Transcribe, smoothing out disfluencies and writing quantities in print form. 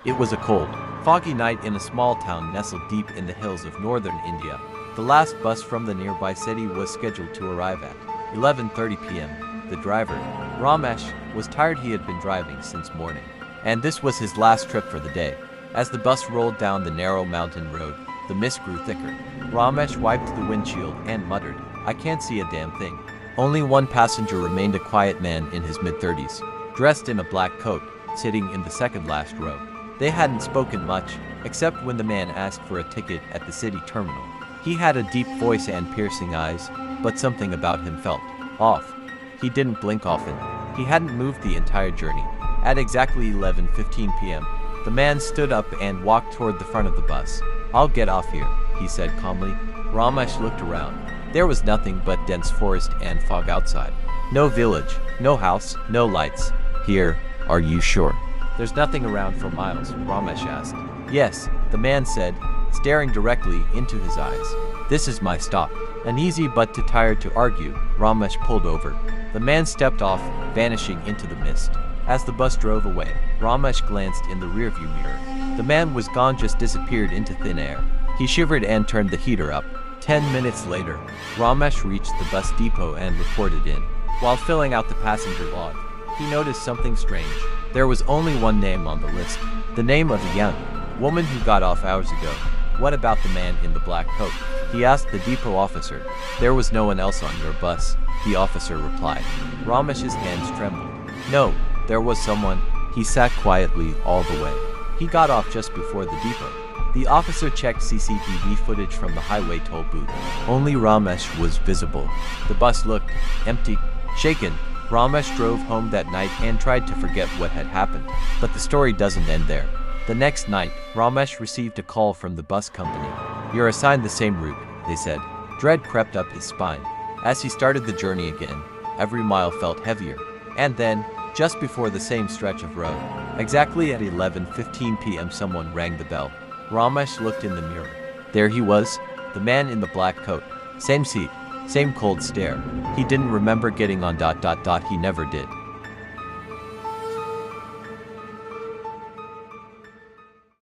It was a cold, foggy night in a small town nestled deep in the hills of northern India. The last bus from the nearby city was scheduled to arrive at 11:30 p.m. The driver, Ramesh, was tired. He had been driving since morning, and this was his last trip for the day. As the bus rolled down the narrow mountain road, the mist grew thicker. Ramesh wiped the windshield and muttered, "I can't see a damn thing." Only one passenger remained, a quiet man in his mid-30s, dressed in a black coat, sitting in the second last row. They hadn't spoken much, except when the man asked for a ticket at the city terminal. He had a deep voice and piercing eyes, but something about him felt off. He didn't blink often. He hadn't moved the entire journey. At exactly 11:15 p.m., the man stood up and walked toward the front of the bus. "I'll get off here," he said calmly. Ramesh looked around. There was nothing but dense forest and fog outside. No village, no house, no lights. "Here, are you sure?" "There's nothing around for miles," Ramesh asked. "Yes," the man said, staring directly into his eyes. "This is my stop." Uneasy but too tired to argue, Ramesh pulled over. The man stepped off, vanishing into the mist. As the bus drove away, Ramesh glanced in the rearview mirror. The man was gone, just disappeared into thin air. He shivered and turned the heater up. 10 minutes later, Ramesh reached the bus depot and reported in. While filling out the passenger log, he noticed something strange. There was only one name on the list, the name of a young woman who got off hours ago. "What about the man in the black coat?" he asked the depot officer. "There was no one else on your bus," the officer replied. Ramesh's hands trembled. "No, there was someone." He sat quietly all the way. He got off just before the depot. The officer checked CCTV footage from the highway toll booth. Only Ramesh was visible. The bus looked empty. Shaken, Ramesh drove home that night and tried to forget what had happened. But the story doesn't end there. The next night, Ramesh received a call from the bus company. "You're assigned the same route," they said. Dread crept up his spine. As he started the journey again, every mile felt heavier. And then, just before the same stretch of road, exactly at 11:15 p.m., someone rang the bell. Ramesh looked in the mirror. There he was, the man in the black coat. Same seat, same cold stare. He didn't remember getting on. He never did.